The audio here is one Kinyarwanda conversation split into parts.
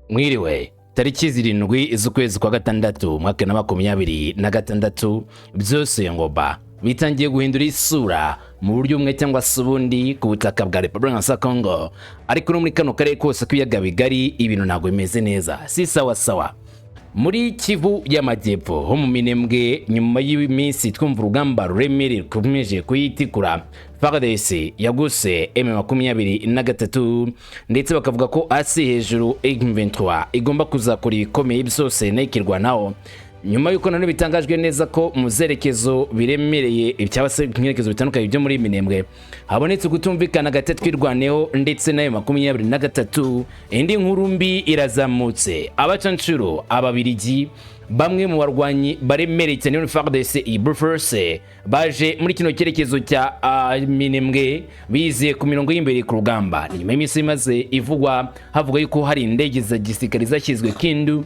Mwiriwe tariki 7 z'ukwezi kwa gatandatu mwaka na 2026 byose ngoba bitangiye guhindura isura mu buryo umwe cyangwa se ubundi ku butaka bwa Repubulika ya Kongo, ariko no muri kano karere kose k'ibiyaga bigari ibintu ntago bimeze neza, si sawa sawa. Muri Kivu y'Amajyepfo ho mu Minembwe, nyuma y'iminsi twumva urugamba ruremereye rukomeje kuyitikura, FARDC yaguse M23 ndetse bakavuga ko asi hejuru M23 igomba kuzakora ibikomeye byose n'ikirwanaho, nyuma yuko none bitangajwe neza ko muzerekezo biremereye cyangwa se imyerekezo bitandukanye byo muri Minembwe habonetse gutumvikana gatatu twirwaneho ndetse nayo 23. Indi nkuru mbi irazamutse, abacancuro ababirigi bamwe mu barwanyi baremereye cyane muri FARDC iburfose baje muri kino cyerekezo cya Minembwe bize ku mirongo y'imbere ku rugamba. Nyuma y'imisi maze ivugwa havuga yuko hari indege za gisirikare zashyizwe Kindu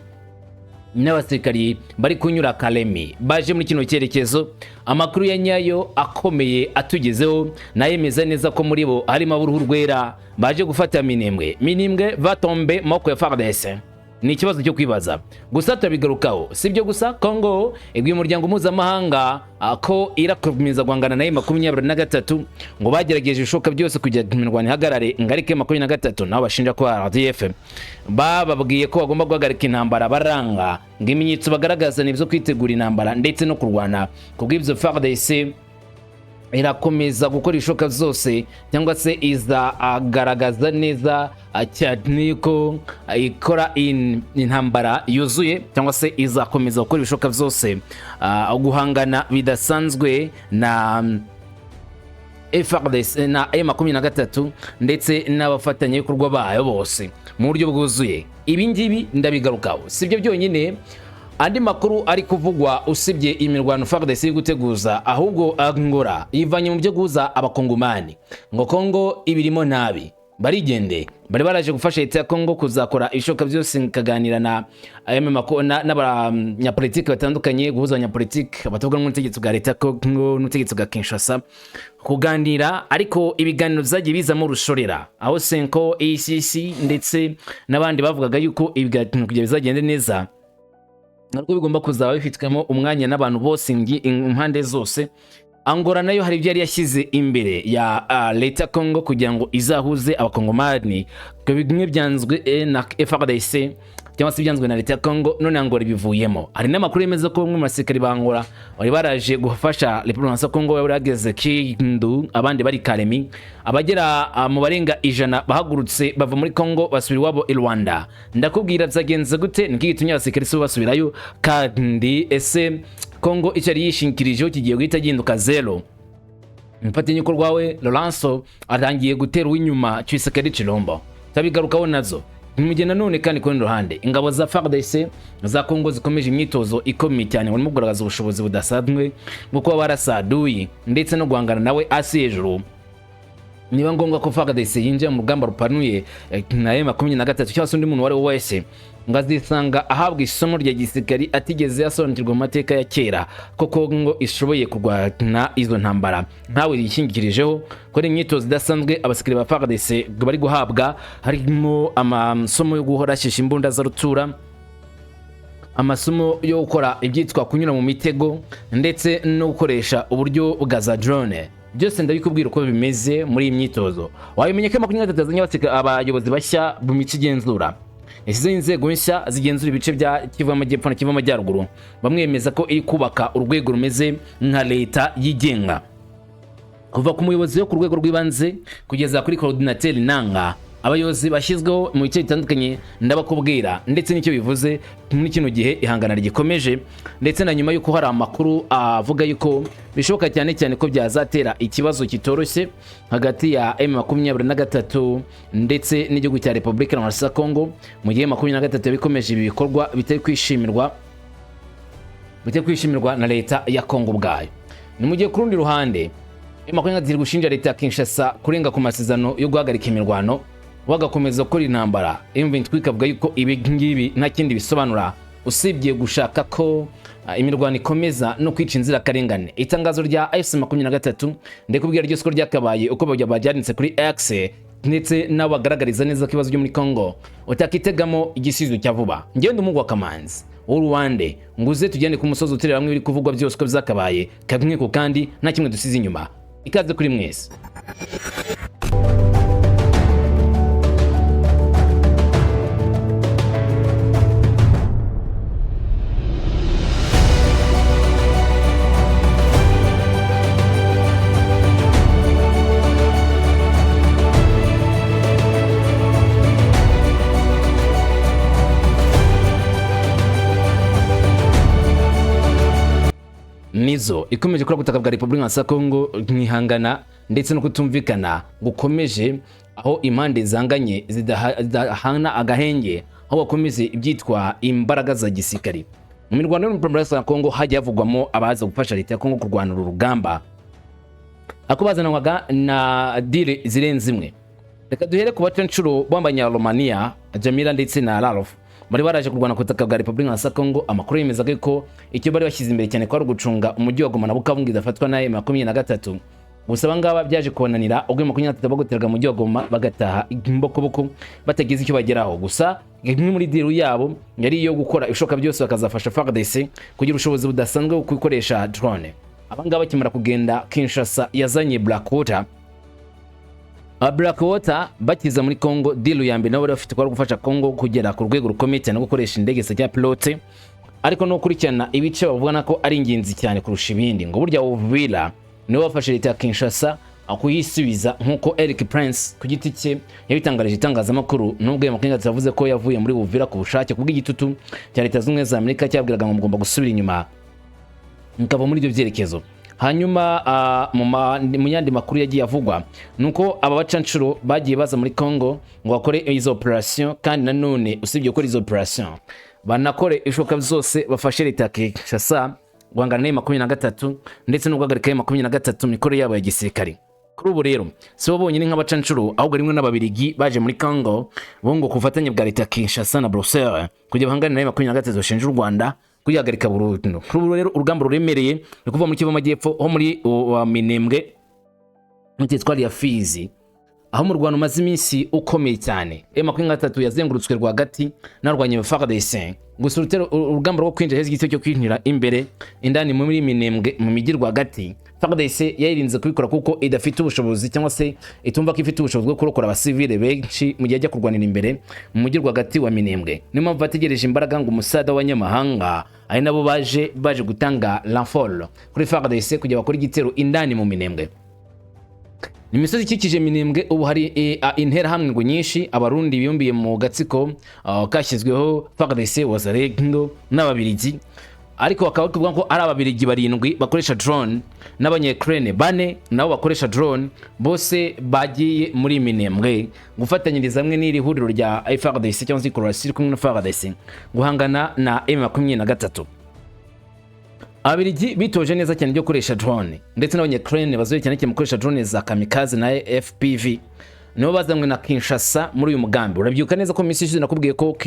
n'abasirikari bari kunyura Kalemi baje muri kino cyerekezo. Amakuru ya nyayo akomeye atugezeho nayemeza neza ko muri bo harimo uruhu rwera baje gufata Minembwe batombe moko ya FARDC. Ni ikibazo cyo kwibaza, gusa turabigarukaho. Sibyo gusa, Kongo ibwi umuryango mpuzamahanga ko irakomeza guhangana na M23 ngo bagerageje ishoka byose kujya mirwano ihagarare ngarike 23, naho bashinja ko RDF bababwiye ko bagomba guhagarika intambara baranga, ngo iminyitso bagaragaza nibyo kwitegura intambara ndetse no kurwana. Kubw'ibyo FARDC irakomeza gukora ishoka zose cyangwa se iza agaragaza neza cyane ko ikora intambara yuzuye, cyangwa se izakomeza gukora ishoka zose guhangana bidasanzwe na FARDC na M23 ndetse n'abafatanya ibikorwa bayo bose mu buryo bwuzuye. Ibi ngibi ndabigarukaho. Sibyo byonyine, andi makuru ari kuvugwa usibye imirwano FARDC guteguza, ahubwo Angola ivanye mu byo guza abakongomani ngo Kongo ibirimo nabi barigende bari baraje gufasha leta ya Kongo kuzakora ishoka byose kaganira na n'abanyapolitiki batandukanye, guhuza abanyapolitiki abatavuga n'ubutegetsi bwa leta Kongo n'ubutegetsi bwa Kinshasa kuganira, ariko ibiganiro byagiye bizamo rushorera aho Senko, ACC ndetse n'abandi bavugaga yuko ibiganiro kugira bizagende neza narwo bigomba kuzaba bifitwemo umwanya n'abantu bose impande zose. Angola nayo hari ibyo yari yashyize imbere ya leta Kongo kugira ngo izahuze abakongomani, bimwe byanzwe na FARDC cyangwa se byanzwe na leta Kongo, none Angola bivuyemo. Hari n'amakuru yemeza ko bamwe mu basirikari ba Angola bari baraje gufasha Repubulika ya Kongo bari bageze Kindu, abandi bari Kalemi. Abagera mu barenga 100 bahagurutse bava muri Kongo basubira iwabo i Rwanda. Ndakubwira byagenze gute, n'igitumye abasirikari so basubirayo, kandi ese Kongo icyari yishingikirijeho kigiye guhita ginduka zero. Mfatanye ko rwawe Lorenzo arangiye gutera uw'inyuma cy'isakari Chilombo. Tabigarukaho nazo nimugenda none kandi ko ruhande ingabo za FARDC za Kongo zikomeje imyitozo ikomeye cyane ngo mugaragaza ubushobozi budasanzwe bwo kuba barasaduye ndetse no guhangana nawe asi hejuru. Niba ngombwa ko FARDC yinjira mu rugamba rupanuye na M23 cyangwa se undi muntu wari wese ngazisanga ahabwa isomo rya gisirikari atigeze yasobanukirwa mu mateka ya kera ko Kongo ishoboye kurwana izo ntambara ntawe yishingikirijeho ko ari imyitozo idasanzwe abasirikari ba FARDC bari guhabwa, harimo amasomo yo guhora shisha imbunda za rutura, amasomo yo gukora ibyitwa kunyura mu mitego ndetse no gukoresha uburyo bwa za drone. Byose ndabikubwira uko bimeze muri iyi myitozo. Wabimenye ko 23 abayobozi bashya mu mico igenzura isize inzego nshya zigenzura ibice bya Kivu y'Amajyepfo na Kivu y'Amajyaruguru, bamwemeza ko iri kubaka urwego rumeze nka leta yigenga kuva ku muyobozi yo ku rwego rw'ibanze kugeza kuri coordinateur nanga. Abayobozi bashyizweho mu bice bitandukanye ndabakubwira ndetse n'icyo bivuze muri kino gihe ihangana rigikomeje, ndetse na nyuma yuko hari amakuru avuga yuko bishoboka cyane cyane ko byazatera ikibazo kitoroshye hagati ya M23 ndetse n'igihugu cya Repubulika Iharanira Kongo, mu gihe M23 bikomeje ibi bikorwa bitari kwishimirwa na leta ya Kongo bwayo. Ni mu gihe ku rundi ruhande M23 gushinja leta ya Kinshasa kurenga ku masezerano yo guhagarika imirwano wagakomeza gukora intambara. M23 ikavuga yuko ibi ngibi nta kindi bisobanura usibye gushaka ko imirwano ikomeza no kwica inzira karengane. Itangazo rya AFC 23 ndekubwira ryo siko ryakabaye uko bajyarinze kuri X ndetse n'abagaragariza neza ko ibibazo byo muri Kongo utakitegamo igisubizo cya vuba. Ngende umugwa kamanzi uruwande nguze tujyane ku musozi uterera bamwe biri kuvugwa byose ko bizakabaye kamwe ko kandi nta kimwe dusize inyuma. Ikaze kuri mwese. Nizo ikomeje kuri butaka bwa Repubulika ya Kongo nkihangana ndetse no kutumvikana gukomeje aho impande zanganye zidahana agahenge aho bakomeze ibyitwa imbaraga za gisirikare. Mu mirwano yo mu Burasirazuba ya Kongo hajya havugwamo abaza gufasha leta ya Kongo kurwana urugamba ako bazanwaga na dire zirenze imwe. Reka duhere ku bacancuro b'Abanyaromania Jamila ndetse na Ralph bari baraje kurwana ku butaka bwa Repubulika ya Kongo. Amakuru yemeza ko icyo bari bashyize imbere cyane kwari gucunga umujyi wa Goma na Bukavu idafatwa na M23. Gusa abangaba byaje kubonanira ubwo M23 bagoteraga umujyi wa Goma bagataha imbokoboko batagize icyo bageraho. Gusa imwe muri diru yabo yari iyo gukora ishoka byose bakazafasha FARDC kugira ubushobozi budasanzwe bwo gukoresha drone. Abangaba kimara kugenda Kinshasa yazanye Blackwater. Blackwater bakiza muri Kongo dilu ya mbere nabo bafite kwa gufasha Kongo kugera ku rwego rukomeye cyane gukoresha indege za pilote, ariko no kurikirana ibice bavuga ko ari ingenzi cyane kurusha ibindi. Ngo burya Uvira niwe wafashe leta ya Kinshasa akuyisubiza nkuko Eric Prince ku giti cye yabitangarije itangazamakuru. Nubwo M23 yavuze ko yavuye muri Uvira ku bushake kubw'igitutu cya leta z'ubumwe za Amerika cyabwiraga ngo mugomba gusubira inyuma mukava muri ibyo byerekezo. Hanyuma mu yandi makuru yagiye avugwa nuko aba bacancuro bagiye baza muri Kongo ngo bakore izo operation, kandi nanone usibye gukora izo operation banakore ishoka zose bafashe leta ya Kinshasa guhangana na M23 ndetse no guhagarika M23 mikoro yabo ya gisirikare. Kuri ubu rero si bo bonyine nk'abacancuro ahubwo rimwe n'ababirigi baje muri Kongo bongo kufatanya bwa leta ya Kinshasa na Bruxelles kujya bahangana na M23 bashinja u Rwanda kuyagarika burundu. Kuri ubu rero urugamba ruremereye ni kuva mu Kivu Amajyepfo ho muri Minembwe n'itwari ya Fizi, aho mu Rwanda maze iminsi ukomeye cyane. M23 yazengurutswe rwagati narwanye FARDC. Gusa urugamba rwo kwinjira heza igitego cyo kwinjira imbere indani muri Minembwe mu migi rwagati, FARDC yayirinze kubikora kuko idafite ubushobozi cyangwa se itumva ko ifite ubushobozi bwo kurokora abasivile benshi mu gihe ajya kurwanira imbere mu mujyi rwagati wa Minembwe. Niyo mpamvu bategereje imbaraga ngo umusada w'abanyamahanga ari nabo baje gutanga renfort kuri FARDC kugira bakora igitero indani mu Minembwe. Imisozi ikikije Minembwe ubu hari intera hamwe ngo nyinshi. Abarundi biyumbiye mu gatsiko kashyizweho FARDC wazarendo n'ababirigi, ariko bakaba bavuga ko ari ababirigi barindwi bakoresha drone n'abanye-Ukraine bane nabo bakoresha drone, bose bagiye muri Minembwe gufatanyiriza hamwe n'iri huriro rya FARDC cyangwa se kurasira kumwe na FARDC guhangana na M23. Abirigi bitoje neza cyane byo gukoresha drone ndetse n'abanye-Ukraine bazoye cyane mu gukoresha drone za kamikaze na FPV nibo bazamwe na Kinshasa muri uyu mugambi. Urabyuka neza ko misi nakubwiye ko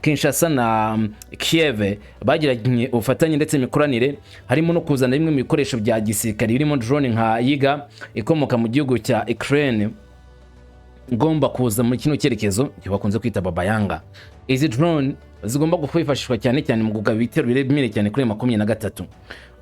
Kinshasa na Kiev bagiranye ubufatanye ndetse imikoranire harimo no kuzana bimwe mu bikoresho bya gisirikare birimo drone nka Yiga ikomoka mu gihugu cya Ukraine ngomba kuza muri kino cyerekezo bakunze kwita babayanga. Izi drone zigomba kwifashishwa cyane cyane mu kugaba ibitero biremereye cyane kuri M23.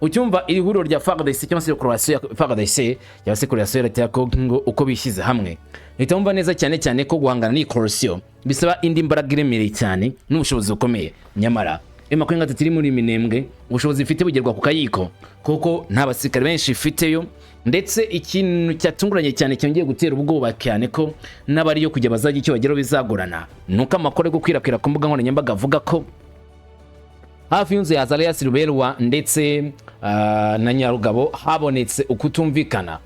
Ucyumva iri huriro rya FARDC cyangwa se Croatia ya FARDC ya Security Leta ya Kongo uko bishyize hamwe, nitumva neza cyane ko guhangana ni corruption bisaba indi mbaraga iremereye cyane n'ubushobozi bukomeye. Nyamara M23 iri muri Minembwe ubushobozi ifite bugerwa ku kayiko kuko nta basirikare benshi ifiteyo, ndetse ikintu cyatunguranye cyane cyongeye gutera ubwoba cyane ko n'abari yo kujya bazajya icyo bageraho bizagorana nuko amakuru yo gukwirakwira ku mbuga nkoranyambaga avuga ko hafi y'inzu ya Azarias Ruberwa ndetse na Nyarugabo habonetse ukutumvikana.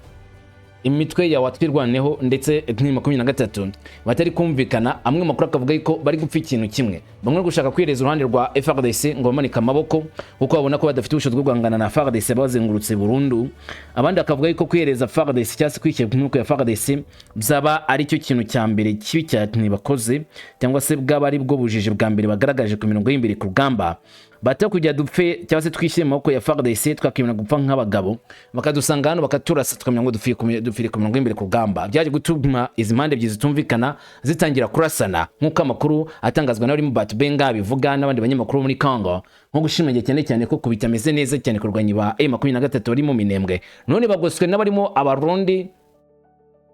Imitwe ya watwirwaneho ndetse M23 batari kumvikana. Amwe makuru akavuga ko bari gupfa ikintu kimwe, bamwe gushaka kwireza uruhande rwa FARDC ngo bamanika amaboko kuko babona ko badafite ubushobozi bwo guhangana na FARDC bazengurutse burundu. Abandi akavuga ko kwireza FARDC cyangwa se kwishyira ku ya FARDC byaba ari cyo kintu cya mbere kibi cyane bakoze, cyangwa se bwaba ari bwo bujije bwa mbere bagaragaje ku mirongo y'imbere ku rugamba. Bata kujya dupfe cyangwa se twishyire mu maboko ya FARDC twakimena gupfa nk'abagabo bakadusanga hano bakaturasa tukamenya ngo dupfire ku mirongo y'imbere ku rugamba byaje gutuma izi mpande ebyiri zitumvikana zitangira kurasana nk'uko amakuru atangazwa n'abari mu Batubenga bivuga n'abandi banyamakuru muri Congo nko gushimangira cyane cyane ko kubitameze neza cyane kurwanya ba M23 bari mu Minembwe none bagoswe n'abarimo abarundi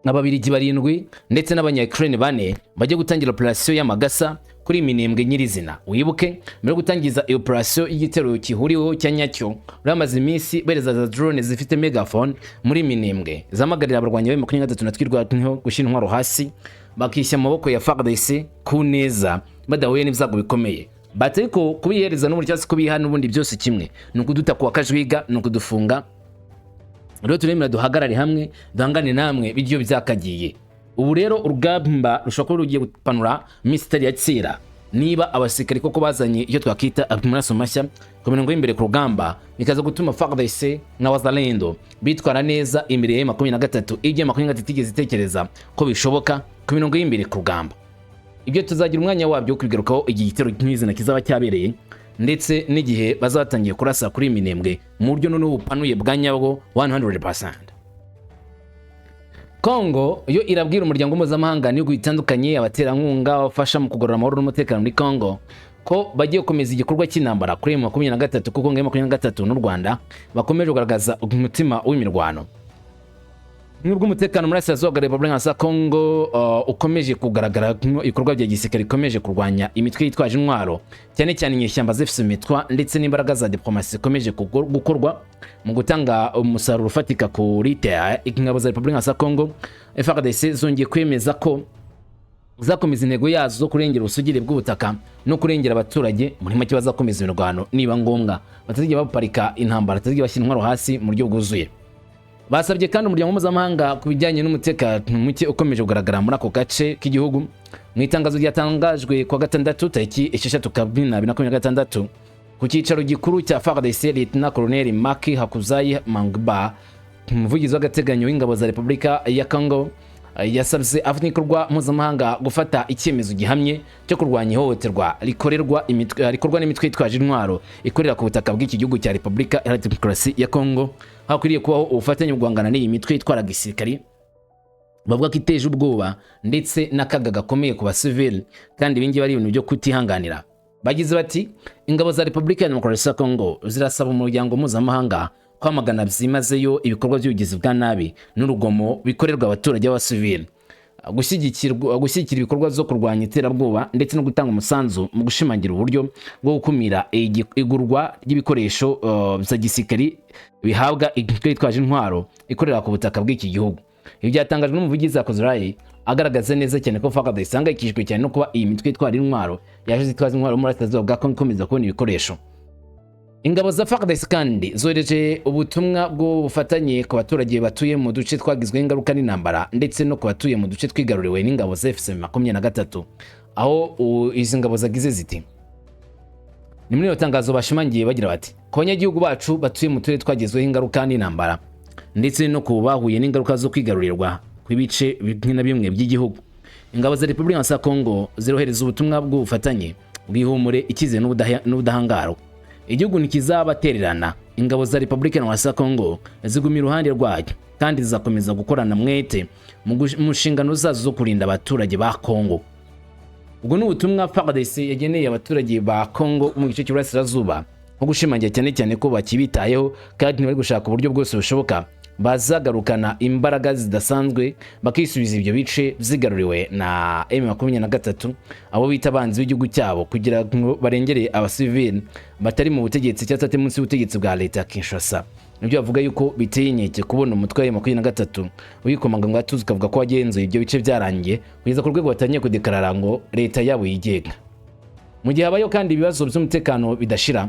n'ababirigi barindwi ndetse n'abanya-Ukraine bane bajye gutangira operation y'amagasa kuri Minembwe nyirizina. Wibuke mbere gutangiza operation y'igitero kihuriweho cya nyacyo ramaze iminsi bereza za drone zifite megaphone muri Minembwe zamagarira abarwanya ba M23 natwirwaho gushira intwaro hasi bakishya amaboko ya FARDC ku neza badahuye n'ibyago bikomeye. Batariko kubihereza n'uburyo cyase kubiha n'ubundi byose kimwe nuko dutakwa kajwiga nuko dufunga rero turemera duhagarare hamwe dangane namwe bijyo byakagiye. Ubu rero urugamba rushobora rugiye gupanura misteri ya tsira niba abasirikari koko bazanye iyo twakita amaraso mashya ku mirongo y'imbere ku rugamba bikaza gutuma FARDC na wazalendo bitwara neza imbere ya M23 ibyo M23 igeze itekereza ko bishoboka ku mirongo y'imbere ku rugamba. Ibyo tuzagira umwanya wabyo wo kwigarukaho igihe igitero nk'izina kizaba cyabereye ndetse n'igihe bazatangiye kurasa kuri Minembwe mu buryo none bupanuye bwa nyabwo 100%. Kongo yo irabwira umuryango mpuzamahanga n'ibihugu bitandukanye abaterankunga bafasha mu kugarura amahoro n'umutekano muri Kongo ko bagiye gukomeza igikorwa cy'intambara kuri M23 kuko M23 n'u Rwanda bakomeje kugaragaza umutima w'imirwano. Nubwo umutekano muri Burasirazuba Repubulika ya Kongo ukomeje kugaragara ibikorwa bya gisirikare ikomeje kurwanya imitwe yitwaje intwaro cyane cyane inyeshyamba zifite imitwa ndetse n'imbaraga za diplomasi ikomeje gukorwa mu gutanga umusaruro ufatika kuri terrain. Ingabo za Repubulika ya Kongo FARDC zongeye kwemeza ko zakomeza intego yazo zo kurengera ubusugire bw'ubutaka no kurengera abaturage muri make bazakomeza imirwano niba ngombwa batazijya baparika intambara batazijya bashyira intwaro hasi mu buryo bwuzuye. Basabye kandi umuryango mpuzamahanga ku bijyanye n'umutekano muke ukomeje kugaragara muri ako gace k'igihugu mu itangazo ryatangajwe kwa gatandatu tariki 6 Kabiri 2026 ku cyicaro gikuru cya FARDC. Lieutenant Colonel Maki Hakuzayi Mangba umuvugizi w'agateganyo w'ingabo za Repubulika ya Congo yasabye abafatanyabikorwa mpuzamahanga gufata icyemezo gihamye cyo kurwanya ihohoterwa rikorwa n'imitwe yitwaje intwaro ikorera ku butaka bw'iki gihugu cya Repubulika Iharanira Demokarasi ya Congo. Hakwiriye kubaho ubufatanye mu guhangana n'iyi mitwe itwara gisirikare bavuga ko iteje ubwoba ndetse n'akaga gakomeye ku basivili kandi ibingi bari ibintu byo kutihanganira. Bagize bati ingabo za Repubulika ya Demokarasi ya Congo zirasaba umuryango mpuzamahanga kwamagana byimazeyo ibikorwa by'ubugizi bwa nabi n'urugomo bikorerwa abaturage b'abasivili, gushyigikira ibikorwa zo kurwanya iterabwoba ndetse no gutanga umusanzu mu gushimangira uburyo bwo gukumira igurwa ry'ibikoresho bya gisirikare bihabwa imitwe yitwaje intwaro ikorera ku butaka bw'iki gihugu. Ibi byatangajwe n'umuvugizi wa Kozrayi agaragaza neza cyane ko FARDC isangayikishijwe cyane no kuba iyi mitwe itwara intwaro yaje zitwaza intwaro muri Burasirazuba bwa Kongo ikomeza kubona ibikoresho. Ingabo za FARDC kandi zohereje ubutumwa bw'ubufatanye ku baturage batuye mu duce twagizweho ingaruka n'intambara ndetse no ku batuye mu duce twigaruriwe n'ingabo za FCM23 aho izi ngabo zagize ziti ni muri iyo tangazo bashimangiye bagira bati ko abanyagihugu bacu batuye mu turere twagizweho ingaruka n'intambara ndetse no ku bahuye n'ingaruka zo kwigarurirwa kw'ibice bimwe na bimwe by'igihugu, ingabo za Repubulika ya Kongo zirohereza ubutumwa bw'ubufatanye bw'ihumure ikize n'ubudahangarwa. Igihugu ntikizabatererana. Ingabo za Repubulika ya Kongo zigumira iruhande rwayo kandi zizakomeza gukorana mwete mu nshingano zazo zo kurinda abaturage ba Kongo. Ubwo n'ubutumwa FARDC yageneye abaturage ba Kongo mu gice cy'Uburasirazuba nko gushimangira cyane cyane ko bakibitayeho kandi bari gushaka uburyo bwose bushoboka bazagarukana imbaraga zidasanzwe bakisubiza ibyo bice zigaruriwe na M23 abo bita abanzi b'igihugu cyabo kugira ngo barengere abasivili batari mu butegetsi cyangwa munsi y'ubutegetsi bwa leta Kinshasa. Nibyo bavuga yuko biteye inkeke kubona umutwe wa M23 uyikomanga ngo atuzi kavuga ko wagenzuye ibyo bice byarangiye kugeza ku rwego batangiye kudekarara ngo leta yabo yigenga. Mu gihe habayo kandi ibibazo by'umutekano bidashira,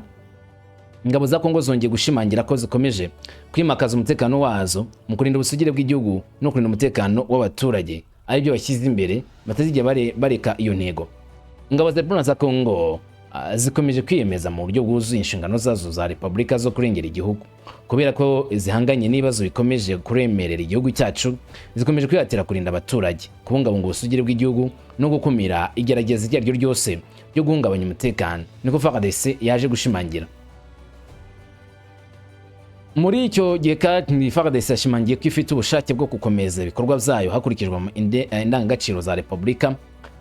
ingabo za Kongo zongeye gushimangira ko zikomeje kwimakaza umutekano wazo mu kurinda ubusugire bw'igihugu no kurinda umutekano w'abaturage ari byo bashyize imbere batazijya bareka iyo ntego. Ingabo za Repubulika ya Kongo zikomeje kwiyemeza mu buryo bwuzuye inshingano zazo za Repubulika zo kurengera igihugu kubera ko zihanganye n'ibibazo bikomeje kuremerera igihugu cyacu. Zikomeje kwihatira kurinda abaturage, kubungabunga ubusugire bw'igihugu no gukumira igerageza iryo ari ryo ryose ryo guhungabanya umutekano, niko FARDC yaje gushimangira. muri icyo gihe kandi FARDC yashimangiye ko ifite ubushake bwo gukomeza ibikorwa byayo hakurikijwe indangagaciro za Repubulika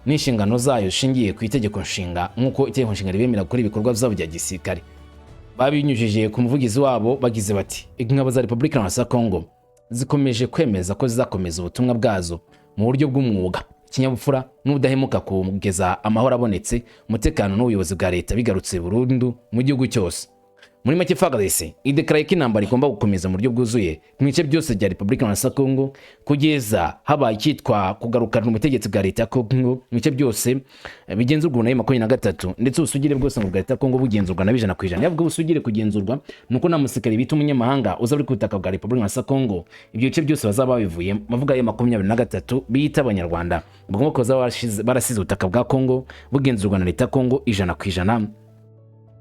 n'inshingano zayo shingiye ku itegeko nshinga nk'uko itegeko nshinga ribemera gukora ibikorwa byabo bya gisirikare. Babinyujije ku muvugizi wabo bagize bati ingabo za Repubulika Iharanira Kongo zikomeje kwemeza ko zizakomeza ubutumwa bwazo mu buryo bw'umwuga, kinyabupfura n'ubudahemuka kugeza amahoro abonetse, umutekano n'ubuyobozi bwa leta bigarutse burundu mu gihugu cyose. Muri make FARDC idekaraye ko intambara igomba gukomeza mu buryo bwuzuye mu bice byose bya Repubulika Iharanira Kongo kugeza habaye cyitwa kugarukana ubutegetsi bwa leta ya Kongo mu bice byose bigenzurwa na M23, ndetse ubusugire bwose mu bwa leta ya Kongo bugenzurwa na 100%. Yavuga ubusugire kugenzurwa nuko nta musirikare bita umunyamahanga uza uri ku butaka bwa Repubulika Iharanira Kongo. Ibyo bice byose bazaba babivuye bavuga M23 bita abanyarwanda bagomba kuza barasize ubutaka bwa Kongo bugenzurwa na leta ya Kongo 100%.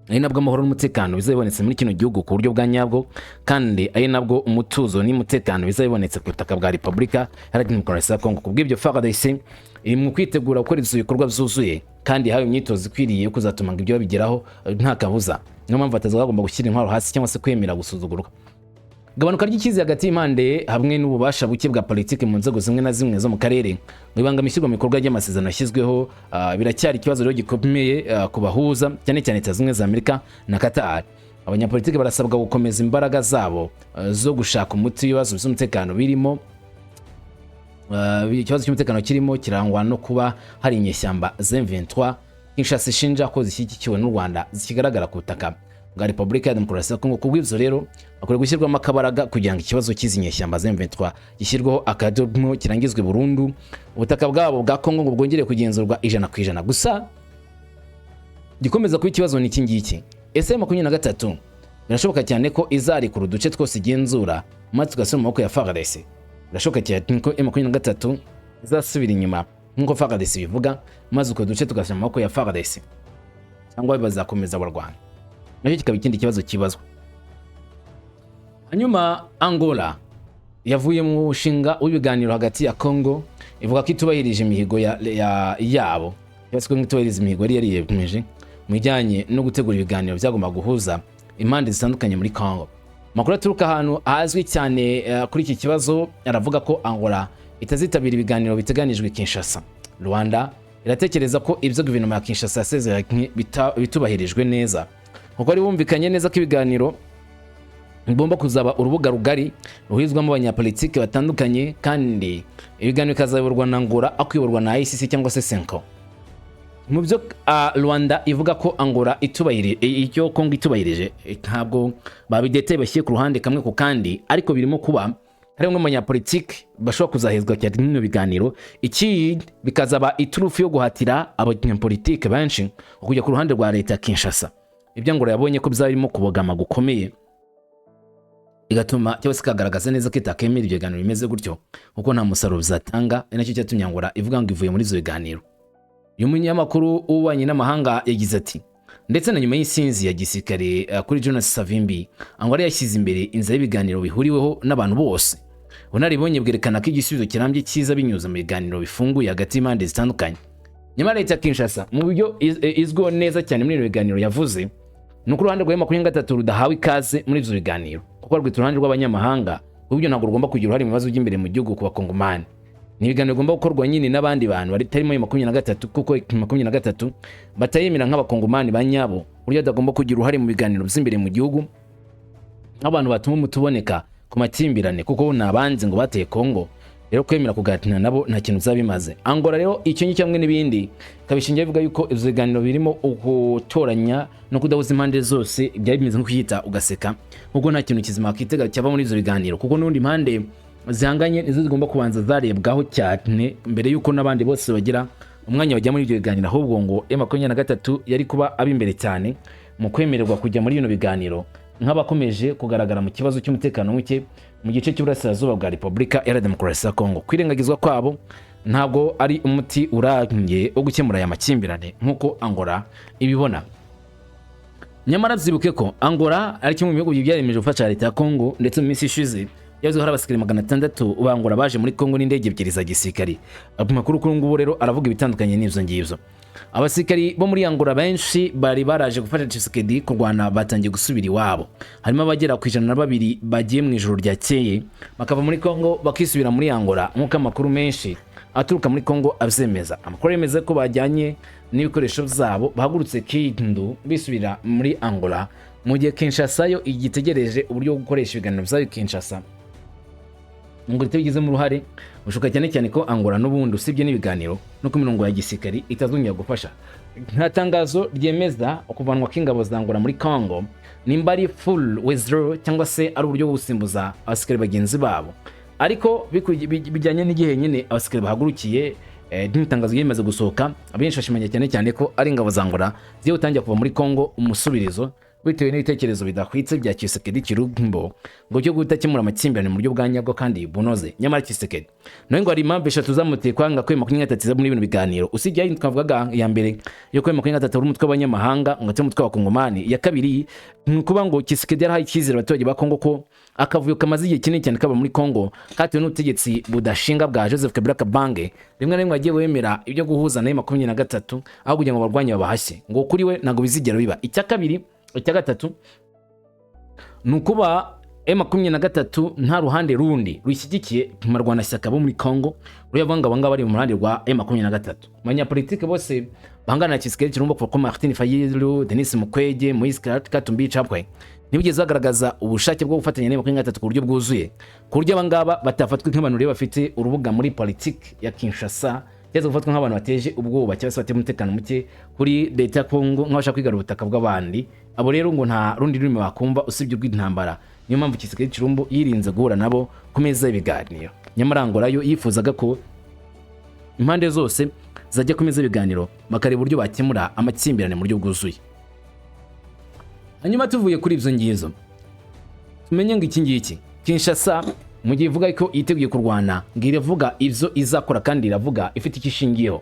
Ari nabwo amahoro n'umutekano bizabonetse muri kino gihugu ku buryo bwa nyabwo, kandi ari nabwo umutuzo n'umutekano bizabonetse ku butaka bwa Repubulika Iharanira Demokarasi ya Kongo. Kubw'ibyo FARDC iri mu kwitegura gukora ibikorwa byuzuye kandi hawe imyitozo ikwiriye kuzatuma ngo ibyo babigeraho nta kabuza. Niyo mpamvu batazagomba gushyira intwaro hasi cyangwa se kwemera gusuzugurwa. Gabanuka ry'ikizi hagati y'impande hamwe n'ububasha buke bwa politiki mu nzego zimwe na zimwe zo mu karere bibangamiye ishyirwa mu bikorwa ry'amasezerano yashyizweho, biracyari ikibazo rero gikomeye kubahuza cyane cyane Leta Zunze za Amerika na Qatar. Abanyapolitiki barasabwa gukomeza imbaraga zabo zo gushaka umuti w'ibibazo by'umutekano birimo ikibazo cy'umutekano kirimo kirangwa no kuba hari inyeshyamba Z23 Kinshasa ishinja ko zishyigikiwe n'u Rwanda zikigaragara ku butaka bwa Repubulika ya Demokarasi ya Kongo. Kubw'ibyo rero akwiye gushyirwamo akabaraga kugira ngo ikibazo cy'izinyeshyamba Z23 gishyirwaho akadomo kirangizwe burundu, ubutaka bwabo bwa Kongo ngo bwongere kugenzurwa 100%. Gusa gikomeza kuba ikibazo ni iki ngiki, ese M23 birashoboka cyane ko izari ku duce twose igenzura maze tugasubira mu maboko ya FARDC? Birashoboka cyane ko M23 izasubira inyuma nk'uko FARDC bivuga maze uko duce tugasubira mu maboko ya FARDC, cyangwa bazakomeza barwana? Nacyo kikaba ikindi kibazo kibazwa. Hanyuma Angola yavuye mu mushinga w'ibiganiro hagati ya Kongo ivuga ko itubahirije imihigo yabo, yaswe nk'itubahiriza imihigo yari yiyemeje mu bijyanye no gutegura ibiganiro byagomba guhuza impande zitandukanye muri Kongo. Makuru aturuka ahantu hazwi cyane kuri iki kibazo aravuga ko Angola itazitabira ibiganiro biteganijwe Kinshasa. Rwanda iratekereza ko ibyo guverinoma ya Kinshasa yasezeranye bitubahirijwe neza, kuko ari bumvikanye neza ko ibiganiro bigomba kuzaba urubuga rugari ruhizwamo abanyapolitiki batandukanye, kandi ibiganiro bikazayoborwa na Angola akwiyoborwa na ICC cyangwa se Senko. Mu byo Rwanda ivuga ko Angola itubahirije icyo Kongo itubahirije, ntabwo babideteye bashyiye ku ruhande kamwe ku kandi, ariko birimo kuba hari umwe abanyapolitiki bashobora kuzahezwa cyane n'ibyo biganiro. Iki bikazaba iturufu yo guhatira abanyapolitiki benshi kujya ku ruhande rwa leta ya Kinshasa. Ibyo Angola yabonye ko bizarimo kubogama gukomeye, igatuma cyangwa se kagaragaza neza ko itakemera ibyo biganiro bimeze gutyo kuko nta musaruro bizatanga. Ari nacyo cyatumye Angola ivuga ngo ivuye muri izo biganiro. Uyu munyamakuru w'ububanyi n'amahanga yagize ati ndetse na nyuma y'insinzi ya gisirikare kuri Jonas Savimbi, Angola yashyize imbere inzira y'ibiganiro bihuriweho n'abantu bose. Bunaribonye bwerekana ko igisubizo kirambye cyiza binyuze mu biganiro bifunguye hagati y'impande zitandukanye. Nyamara leta ya Kinshasa mu buryo izwiho neza cyane muri ibi biganiro yavuze nuko uruhande rwa M23 rudahawe ikaze muri ibyo biganiro, kuko rwita uruhande rw'abanyamahanga, ubwo ntabwo rugomba kugira uruhare mu bibazo by'imbere mu gihugu ku bakongomani. Ni ibiganiro bigomba gukorwa nyine n'abandi bantu batarimo M23, kuko M23 batayemera nk'abakongomani banyabo, buryo adagomba kugira uruhare mu biganiro by'imbere mu gihugu nk'abantu batuma umutuboneka ku makimbirane, kuko nabanze ngo bateye Kongo. Rero kwemera kugatina nabo nta kintu zabimaze. Angola rero icyo nyicyo hamwe n'ibindi kabishingiye bivuga yuko ibyo biganiro birimo ugutoranya no kudahuza impande zose byari bimeze nko kwita ugaseka, kuko nta kintu kizima kitega cyava muri ibyo biganiro, kuko n'undi impande zihanganye nizo zigomba kubanza zarebwaho cyane mbere yuko n'abandi bose bagira umwanya bajya muri ibyo biganiro. Ahubwo ngo M23 yari kuba abimbere cyane mu kwemererwa kujya muri bino biganiro nk'abakomeje kugaragara mu kibazo cy'umutekano muke mu gice cy'Uburasirazuba bwa Repubulika Iharanira Demokarasi ya Kongo. Kwirengagizwa kwabo ntabwo ari umuti urangiye wo gukemura aya makimbirane nk'uko Angola ibibona. Nyamara byibuke ko Angola ari kimwe mu bihugu byaremeje gufasha leta ya Kongo, ndetse mu minsi ishize yavuze ko hari abasirikare 600 bangura baje muri Kongo n'indege ebyiri za gisirikare. Amakuru kuri ngubu rero aravuga ibitandukanye n'ivyo ngivyo. Abasirikari bo muri Angola benshi bari baraje gufasha Tshisekedi kurwana batangiye gusubira iwabo. Harimo abagera ku 102 bagiye mu ijoro ryakeye bakava muri Kongo bakisubira muri Angola nk'uko amakuru menshi aturuka muri Kongo avyemeza. Amakuru yemeza ko bajyanye n'ibikoresho byabo bahagurutse Kindu bisubira muri Angola mu gihe Kinshasa yo igitegereje uburyo bwo gukoresha ibiganiro bya Kinshasa. Ngo bigize mu ruhare bushuka cyane cyane ko Angola n'ubundi usibye n'ibiganiro no ku mirongo ya gisirikari itazongera gufasha. Nta tangazo ryemeza okuvanwa k'ingabo za Angola muri Congo nimba ari full withdraw cyangwa se ari uburyo bwo gusimbuza abasirikare bagenzi babo. Ariko bijyanye n'igihe nyine abasirikare bahagurukiye n'itangazo yemeza gusohoka, abenshi bashimanye cyane cyane ko ari ingabo za Angola ziye utangiye kuva muri Congo umusubirizo bitewe n'ibitekerezo bidahwitse bya Tshisekedi Chilombo ngo cyo gutakemura amakimbirane mu buryo bwa nyabwo kandi bunoze. Nyamara Tshisekedi nawe ngo ari impamvu eshatu zamuteye kwanga kwema 23 muri ibintu biganiro. Usibye ayi twavugaga ya mbere yo kwema 23 uri umutwe w'abanyamahanga ngo umutwe wa Kongomani, ya kabiri kuba ngo Tshisekedi yarahaye icyizere abaturage ba Kongo ko akavuyo kamaze igihe kinini cyane kaba muri Kongo katiwe n'ubutegetsi budashinga bwa Joseph Kabila Kabange rimwe na rimwe agiye wemera ibyo guhuza na 23 aho kugira ngo barwanye babahashye ngo kuri we nago bizigera biba. Icya kabiri icya gatatu nukuba M23 nta ruhande rundi rushyigikiye marwana shyaka bo muri Kongo ruyavanga banga bari mu ruhande rwa M23. Abanyapolitike bose bangana na Tshisekedi Chilombo ko Martin Fayulu, Denis Mukwege, Moise Katumbi Chapwe nibigeze bagaragaza ubushake bwo gufatanya na M23 ku buryo bwuzuye ku buryo abangaba batafatwa nk'abantu rero bafite urubuga muri politiki ya Kinshasa cyangwa gufatwa nk'abantu bateje ubwoba cyangwa se bateye umutekano muke kuri leta ya Kongo nk'abashaka kwigarura ubutaka bw'abandi. Abo rero ngo nta rundi rurimi bakumva usibye ubw'intambara. Niyo mpamvu Tshisekedi Chilombo yirinze guhura nabo ku meza y'ibiganiro. Nyamara Angola yo yifuzaga ko impande zose zajya ku meza y'ibiganiro bakareba uburyo bakemura amakimbirane mu buryo bwuzuye. Hanyuma tuvuye kuri ibyo ngizo tumenye ngo iki ngiki Kinshasa mu gihe ivuga ko yiteguye kurwana ngo iravuga ibyo izakora kandi iravuga ifite ikishingiyeho.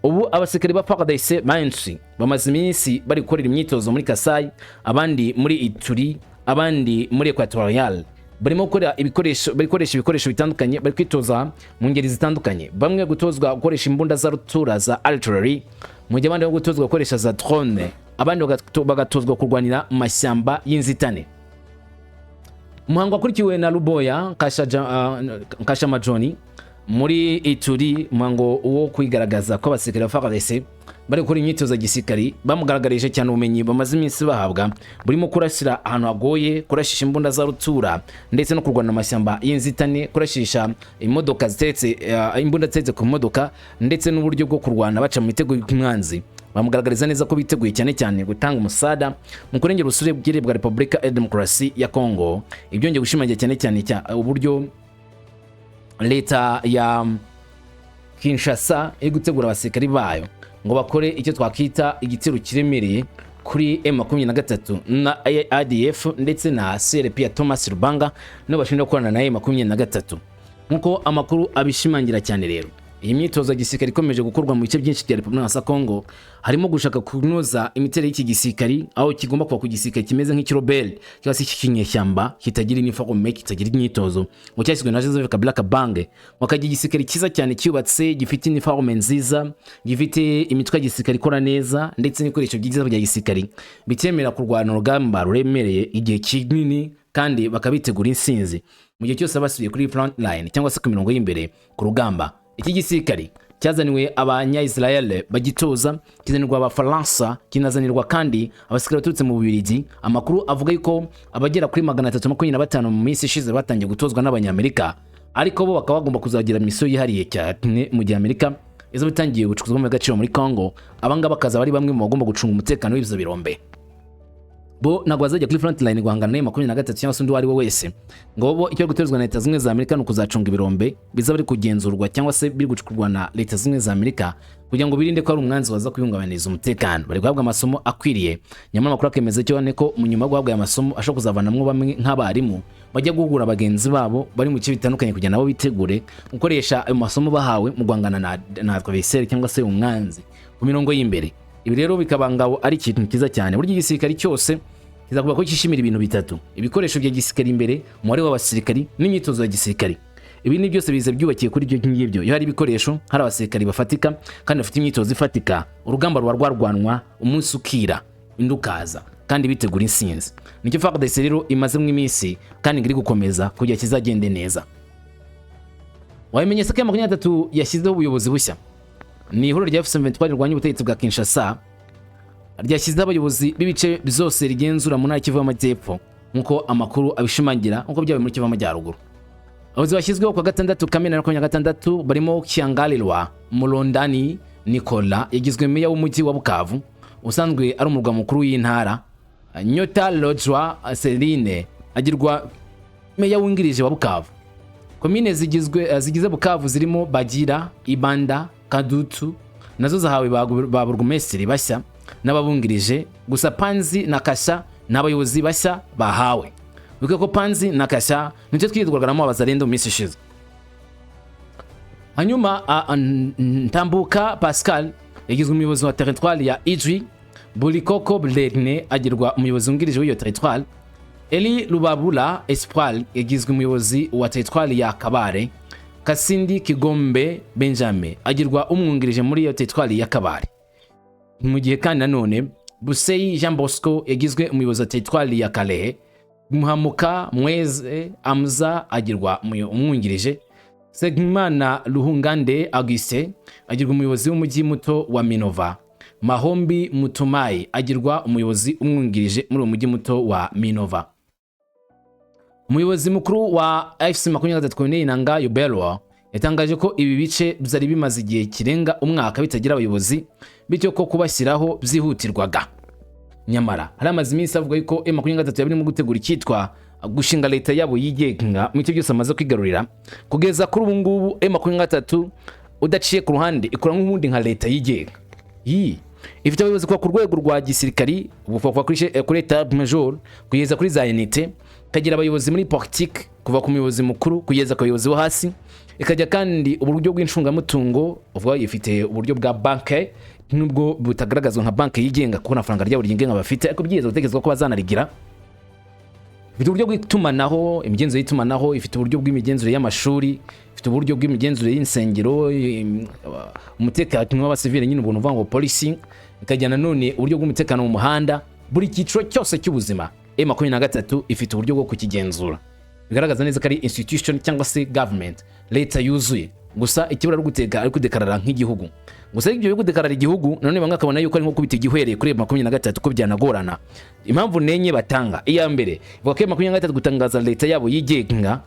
Ubu abasirikare ba FARDC benshi bamaze iminsi bari gukorera imyitozo muri Kasai, abandi muri Ituri, abandi muri Equatorial. Barimo gukora ibikoresho bitandukanye, bari kwitoza mu ngeri zitandukanye. Bamwe gutozwa gukoresha imbunda za rutura za artillery, mu gihe abandi gutozwa gukoresha za drone, abandi bagatozwa kurwanira mu mashyamba y'inzitane. Umuhango wakurikiwe na Luboya Nkashamajoni muri Ituri, umuhango wo kwigaragaza ko abasirikare ba FARDC bari gukora imyitozo gisirikari bamugaragarije cyane ubumenyi bamaze iminsi bahabwa burimo kurashira ahantu hagoye, kurashisha imbunda za rutura ndetse no kurwana amashyamba y'inzitane, kurashisha imodoka zitetse imbunda zitetse ku modoka ndetse n'uburyo bwo kurwana baca mu mitego y'umwanzi. Bamugaragariza neza ko biteguye cyane cyane gutanga umusada mu kurengera ubusure bwa Repubulika Iharanira Demokarasi ya Kongo. Ibyo ngiye gushimangira cyane cyane uburyo leta ya Kinshasa iri gutegura abasirikari bayo ngo bakore icyo twakita igitero kiremereye kuri M23 na ADF ndetse na CRP ya Thomas Rubanga no bashinja gukorana na M23 nkuko amakuru abishimangira cyane. Rero iyi myitozo gisirikari ikomeje gukorwa mu bice byinshi bya Repubulika ya Kongo, harimo gushaka kunoza imiterere y'iki gisirikari aho kigomba kuba ku gisirikari kimeze nk'ikirobel cyangwa se ikinyeshyamba kitagira iniforme, kitagira imyitozo ngo cyashyizwe na Joseph Kabila Kabange, wakagira igisirikari cyiza cyane cyubatse gifite iniforme nziza, gifite imitwe ya gisirikari ikora neza ndetse n'ibikoresho byiza bya gisirikari bitemera kurwana urugamba ruremereye igihe kinini kandi bakabitegura insinzi mu gihe cyose basubiye kuri front line cyangwa se ku mirongo y'imbere ku rugamba. Iki gisirikari cyazaniwe abanya-Israel bagitoza, kizanirwa abafaransa, kinazanirwa kandi abasirikare baturutse mu Bubiligi. Amakuru avuga yuko abagera kuri 325 mu minsi ishize batangiye gutozwa n'abanyamerika, ariko bo bakaba bagomba kuzagira misiyo yihariye cyane mu gihe Amerika izo bitangiye gucukuzwa mu gaciro muri Kongo. Abangaba bakaza bari bamwe mu bagomba gucunga umutekano w'ibyo birombe. Bo nagwa zajya kuri front line guhangana na 23 cyangwa se undi wari we wese ngo bo icyo guterezwa na leta zimwe za Amerika no kuzacunga ibirombe biza bari kugenzurwa cyangwa se biri gucukurwa na leta zimwe za Amerika kugira ngo birinde ko ari umwanzi waza kuyungabaniza umutekano. Bari guhabwa amasomo akwiriye. Nyamara makuru akemeza cyo ko mu nyuma guhabwa amasomo ashaka kuzavanamwo bamwe nk'abarimu bajya guhugura abagenzi babo bari mu bice bitandukanye kugira nabo bitegure gukoresha ayo masomo bahawe mu guhangana na adversaire cyangwa se umwanzi ku mirongo y'imbere. Ibi rero bikabangabo ari ikintu kiza cyane. Burya igisirikari cyose kizakuvuga ko cyishimira ibintu bitatu: ibikoresho bya gisirikare imbere, umubare w'abasirikari n'imyitozo ya gisirikare. Ibi ni byose biza byubakiye kuri ibyo ngibyo. Iyo hari ibikoresho, hari abasirikari bafatika kandi bafite imyitozo ifatika, urugamba ruba rwarwanwa umunsi ukira indukaza kandi bitegura insinzi. Nicyo FARDC rero imaze mu iminsi kandi ngiri gukomeza kujya kizagende neza. Wamenye se ko M23 yashyizeho ubuyobozi bushya. Ni ihuriro rya F23 rirwanya ubutegetsi bwa Kinshasa ryashyizeho abayobozi b'ibice byose rigenzura mu ntara y'Kivu y'Amajyepfo nkuko amakuru abishimangira nkuko byabaye muri Kivu y'Amajyaruguru. Abayobozi bashyizweho kwa 6 Kamena 2026 barimo Kiangalilwa Mulondani Nicola yagizwe meya w'umujyi wa Bukavu usanzwe ari umurwa mukuru w'intara. Nyota Lojwa Celine agirwa meya wungirije wa Bukavu. Komine zigize Bukavu zirimo Bagira, Ibanda, Kadutu nazo zahawe ba burugumesitiri bashya n'ababungirije. Gusa Panzi na Kasha n'abayobozi bashya bahawe. Bivuga ko Panzi na Kasha nicyo twitwargaramo abazarendo mu minsi ishize. Hanyuma Ntambuka Pascal yagizwe umuyobozi wa territoire ya Ijwi. Bulikoko Blegne agirwa umuyobozi wungirije w'iyo territoire. Eli Lubabula Espoir yagizwe umuyobozi wa territoire ya Kabare. Kasindi Kigombe Benjamin agirwa umwungirije muri iyo territoire ya Kabare. Mu gihe kandi nanone Buseyi Jean Bosco yagizwe umuyobozi wa territoire ya Kalehe. Muhamuka Mweze Amza agirwa umwungirije. Segmana Luhungande Auguste agirwa umuyobozi w'umujyi muto wa Minova. Mahombi Mutumai agirwa umuyobozi umwungirije muri uwo mujyi muto wa Minova. Umuyobozi mukuru wa FC23 Nanga Yubelwa yatangaje ko ibi bice byari bimaze igihe kirenga umwaka bitagira abayobozi bityo ko kubashyiraho byihutirwaga. Nyamara hari amazi iminsi avuga yuko M23 yabirimo gutegura icyitwa gushinga leta yabo yigenga mu cyo byose amaze kwigarurira. Kugeza kuri ubu ngubu M23 udaciye ku ruhande ikora nk'ubundi nka leta yigenga. Ifite abayobozi ku rwego rwa gisirikari kuva kuri etat major kugeza kuri za unité, kagira abayobozi muri politique kuva ku muyobozi mukuru kugeza ku bayobozi bo hasi. Ikajya kandi uburyo bw'incungamutungo uvuga ifite uburyo bwa banke nubwo butagaragazwa nka banke yigenga kuko na faranga ryabo ryigenga bafite ariko byigeze gutekerezwa ko bazanarigira. Ifite uburyo bw'itumanaho, imigenzo y'itumanaho, ifite uburyo bw'imigenzure y'amashuri, ifite uburyo bw'imigenzure y'insengero, umutekano w'abasivile nyine ubuntu uvuga ngo police. Ikajyana none uburyo bw'umutekano mu muhanda. Buri cyiciro cyose cy'ubuzima M23 ifite uburyo bwo kukigenzura. Bigaragaza neza ko ari institution cyangwa se government, leta yuzuye. Gusa ikibura ari guteka ari kudekarara nk'igihugu. Gusa ibyo byo kudekarara igihugu none bamwe akabona yuko ari nko kubita igihwereye kuri M23 ko byanagorana. Impamvu nenye batanga iya mbere ivuga ko M23 gutangaza leta yabo yigenga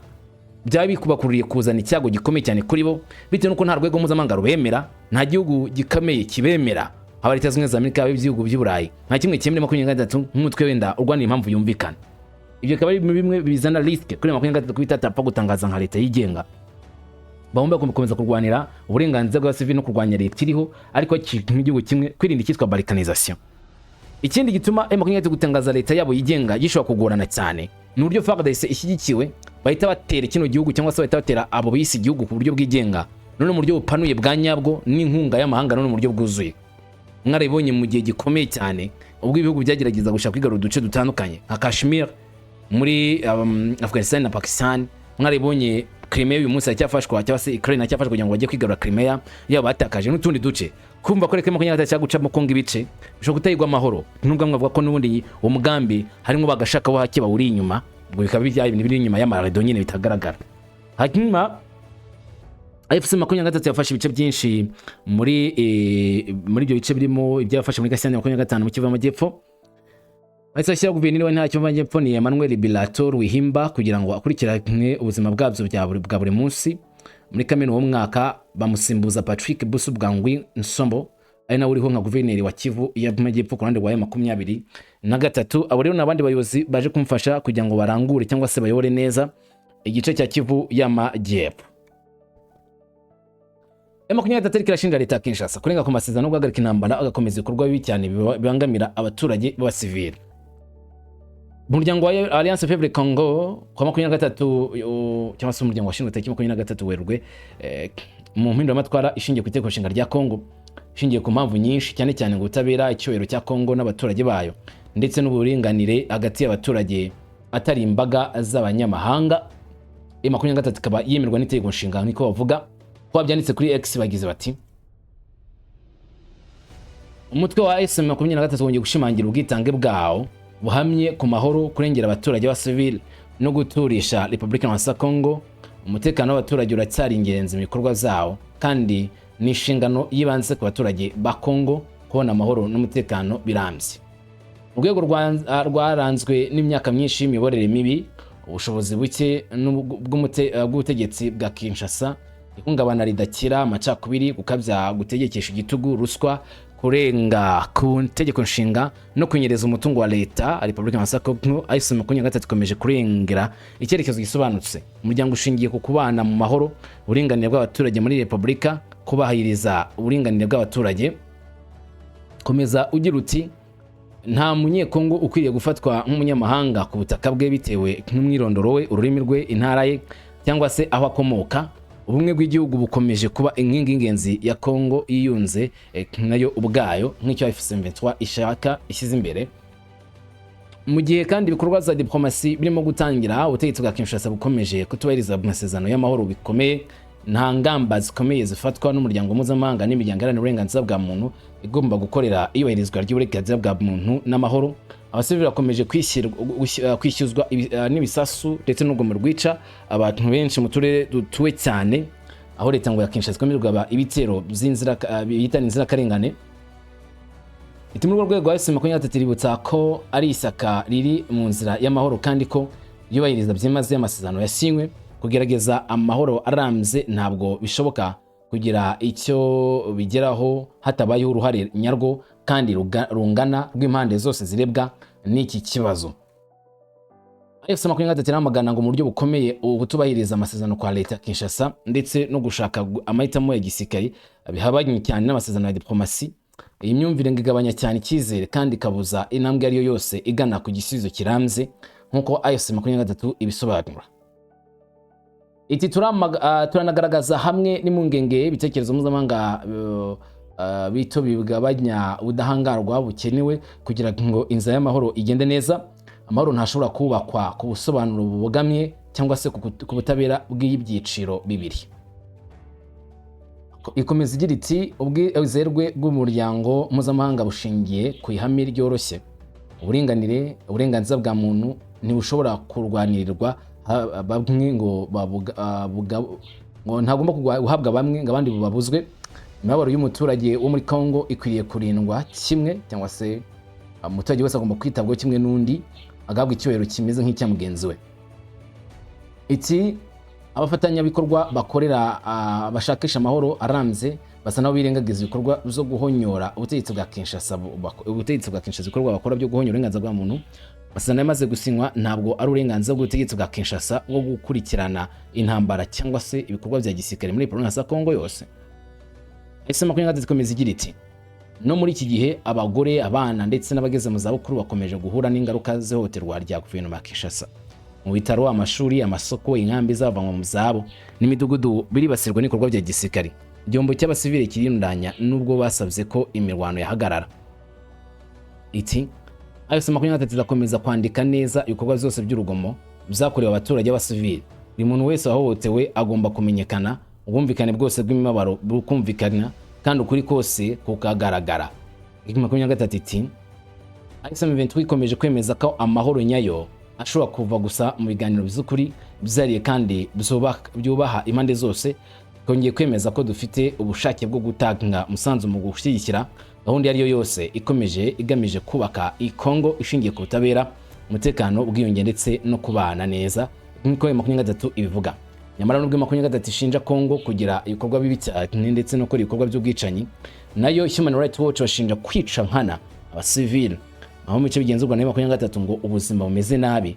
byabi kubakuriye kuzana icyago gikomeye cyane kuri bo bitewe nuko nta rwego mpuzamahanga rubemera, nta gihugu gikomeye kibemera. Haba leta zimwe za Amerika y'ibihugu by'Uburayi nta kimwe cyemere M23 nk'umutwe wenda urwana impamvu yumvikana. Ibyo akaba ari bimwe bizana risk kuri M23 kubitapfa gutangaza nka leta yigenga. Bagomba gukomeza kurwanira uburenganzira bw'abasivili no kurwanya leta iriho ariko cy'igihugu kimwe kwirinda icyitwa balkanisation. Ikindi gituma M23 gutangaza leta yabo yigenga gishobora kugorana cyane ni uburyo FARDC ishyigikiwe bahita batera kino gihugu cyangwa se bahita batera abo bisi igihugu ku buryo bwigenga none mu buryo bupanuye bwa nyabwo n'inkunga y'amahanga none mu buryo bwuzuye. Mwarabonye mu gihe gikomeye cyane ubwo ibihugu byagerageza gushaka kwigarura uduce dutandukanye nka Kashmir muri Afghanistan na Pakistan. Mwarabonye Crimea uyu munsi cyafashwa cyangwa se Ukraine cyafashwa kugira ngo bajye kwigarura Crimea yabo batakaje n'utundi duce. Kumva ko reka M23 cyagucamo Kongo ibice bishobora kutayigwa amahoro nubwo mwavuga ko n'ubundi uwo mugambi harimo bagashaka bo hake bawuri inyuma ubwo bikaba biri inyuma y'amarado nyine bitagaragara. Hanyuma FC23 yafashe ibice byinshi muri ibyo bice birimo ibyafashe muri Gashyantare 25 mu Kivu y'Amajyepfo. Ashyira guverineri wa ntacyo y'Amajyepfo ni Emmanuel Bilator Wihimba kugira ngo akurikirane ubuzima bwabyo bwa buri munsi. Muri Kamena uwo mwaka bamusimbuza Patrick Busu Bwangwi Nsombo ari nawe uriho nka guverineri wa Kivu y'Amajyepfo ku ruhande rwa M23. Abo rero n'abandi bayobozi baje kumfasha kugira ngo barangure cyangwa se bayobore neza igice cya Kivu y'Amajyepfo. M23 kirashinja leta Kinshasa kurenga ku masezerano guhagarika intambara agakomeza ibikorwa bibi cyane bibangamira abaturage b'abasivili. Umuryango wa Alliance Fevre Congo kwa 23 cyangwa se umuryango washinzwe tariki 23 Werurwe mu mpinduramatwara ishingiye ku itegeko nshinga rya Kongo ishingiye ku mpamvu nyinshi cyane cyane ngo utabera icyubahiro cya Kongo n'abaturage bayo ndetse n'uburinganire hagati y'abaturage atari imbaga z'abanyamahanga. M23 ikaba yemerwa n'itegeko nshinga niko bavuga ko byanditse kuri X bagize bati umutwe wa M23 wongeye gushimangira ubwitange bwawo buhamye ku mahoro, kurengera abaturage ba civil no guturisha Repubulika Iharanira Kongo. Umutekano w'abaturage uracyari ingenzi mu bikorwa zawo kandi ni inshingano yibanze ku baturage ba Kongo kubona amahoro n'umutekano birambye. Urwego rwaranzwe n'imyaka myinshi y'imiyoborere mibi, ubushobozi buke bw'ubutegetsi bwa Kinshasa, ihungabana ridakira, amacakubiri, gukabya, gutegekesha igitugu, ruswa, kurenga ku tegeko nshinga no kunyereza umutungo wa leta. Repubulika Iharanira Kongo M23 ikomeje kurengera icyerekezo gisobanutse, umuryango ushingiye ku kubana mu mahoro, uburinganire bw'abaturage muri Repubulika, kubahiriza uburinganire bw'abaturage. Komeza ugira uti nta munyekongo ukwiriye gufatwa nk'umunyamahanga ku butaka bwe bitewe n'umwirondoro we, ururimi rwe, intara ye cyangwa se aho akomoka. Ubumwe bw'igihugu bukomeje kuba inkingi y'ingenzi ya Kongo iyunze nayo ubwayo nk'icyo M23 ishaka ishyize imbere. Mu gihe kandi ibikorwa za diplomasi birimo gutangira, ubutegetsi bwa Kinshasa bukomeje kutubahiriza amasezerano y'amahoro bikomeye, nta ngamba zikomeye zifatwa n'umuryango mpuzamahanga n'imiryango iharanira uburenganzira bwa muntu igomba gukorera iyubahirizwa ry'uburenganzira bwa muntu n'amahoro. Abasivili bakomeje kwishyuzwa n'ibisasu ndetse n'urugomo rwica abantu benshi mu turere dutuwe cyane, aho leta ngo ya Kinshasa ikomeje kugaba ibitero bihitana inzirakarengane. Iti muri urwo rwego M23 ributsa ko ari isaka riri mu nzira y'amahoro kandi ko yubahiriza byimaze amasezerano yasinywe. Kugerageza amahoro arambye ntabwo bishoboka kugira icyo bigeraho hatabayeho uruhare nyarwo kandi rungana rw'impande zose zirebwa n'iki kibazo. M23 iramagana ngo mu buryo bukomeye ubutubahiriza amasezerano kwa leta Kinshasa ndetse no gushaka amahitamo ya gisirikare bihabanye cyane n'amasezerano ya diplomasi. Iyi myumvire ngigabanya cyane icyizere kandi kabuza intambwe ariyo yose igana ku gisubizo kirambye nk'uko M23 ibisobanura. Iti turanagaragaza hamwe n'impungenge ibitekerezo mpuzamahanga bito bigabanya ubudahangarwa bukenewe kugira ngo inzira y'amahoro igende neza. Amahoro ntashobora kubakwa ku busobanuro bubogamye cyangwa se ku butabera bw'ibyiciro bibiri. Ikomeza igira iti ubwizerwe bw'umuryango mpuzamahanga bushingiye ku ihame ryoroshye, uburinganire, uburenganzira bwa muntu ntibushobora kurwanirirwa bamwe ngo ntagomba guhabwa bamwe ngo abandi babuzwe. Imibabaro y'umuturage wo muri Kongo ikwiriye kurindwa kimwe, cyangwa se umuturage wese agomba kwitabwaho kimwe n'undi, agahabwa icyubahiro kimeze nk'icya mugenzi we. Iti abafatanyabikorwa bakorera bashakisha amahoro arambye basa naho birengagiza ibikorwa byo guhonyora ubutegetsi bwa Kinshasa. Ibikorwa bakora byo guhonyora uburenganzira bwa muntu amasezerano yamaze gusinywa ntabwo ari uburenganzira bw'ubutegetsi bwa Kinshasa bwo gukurikirana intambara cyangwa se ibikorwa bya gisirikare muri Repubulika ya Kongo yose. M23 ikomeza igira iti no muri iki gihe abagore, abana ndetse n'abageze mu zabukuru bakomeje guhura n'ingaruka z'ihohoterwa rya guverinoma ya Kinshasa. Mu bitaro, amashuri, amasoko, inkambi z'abavanwa mu zabo n'imidugudu biribasirwa n'ibikorwa bya gisirikare. Igihombo cy'abasivili kirindanya nubwo basabye ko imirwano yahagarara. Iti M23 izakomeza kwandika neza ibikorwa byose by'urugomo byakorewe abaturage b'abasivili. Buri muntu wese wahohotewe agomba kumenyekana, ubumvikane bwose bw'imibabaro bukumvikana kandi ukuri kose kukagaragara. M23 iti M23 ikomeje kwemeza ko amahoro nyayo ashobora kuva gusa mu biganiro by'ukuri byariye kandi byubaha impande zose. Kongeye kwemeza ko dufite ubushake bwo gutanga umusanzu mu gushyigikira gahunda yariyo yose ikomeje igamije kubaka Kongo ishingiye ku butabera, umutekano, ubwiyunge ndetse no kubana neza nk'uko M23 ibivuga. Nyamara nubwo M23 ishinja Kongo kugira ibikorwa bibi cyane ndetse no gukora ibikorwa by'ubwicanyi, nayo Human Rights Watch bashinja kwica nkana abasivili aho mu cyo bigenzurwa na M23 ngo ubuzima bumeze nabi.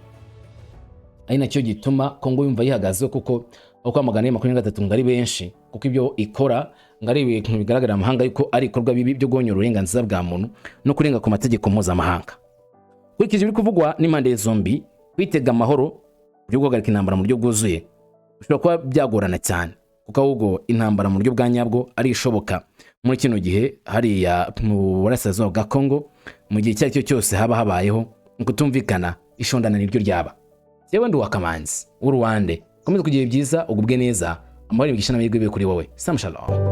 Ari nacyo gituma Kongo yumva yihagaze kuko kwamagana M23 ngari benshi kuko ibyo ikora ngari ibintu bigaragara amahanga yuko ari ikorwa bibi byo guhonyora uburenganzira bwa muntu no kurenga ku mategeko mpuzamahanga. Kurikije biri kuvugwa n'impande zombi, kwitega amahoro byo guhagarika intambara mu buryo bwuzuye bishobora kuba byagorana cyane kuko ahubwo intambara mu buryo bwa nyabwo ari ishoboka muri kino gihe hariya mu Burasirazuba bwa Kongo, mu gihe cyari cyo cyose haba habayeho kutumvikana, ishondana niryo ryaba. Yewe ndi wakamanzi w'Uruwande, komeza kugira byiza, ugubwe neza, amahoro y'imigisha n'amahirwe bibe kuri wowe. Shalom.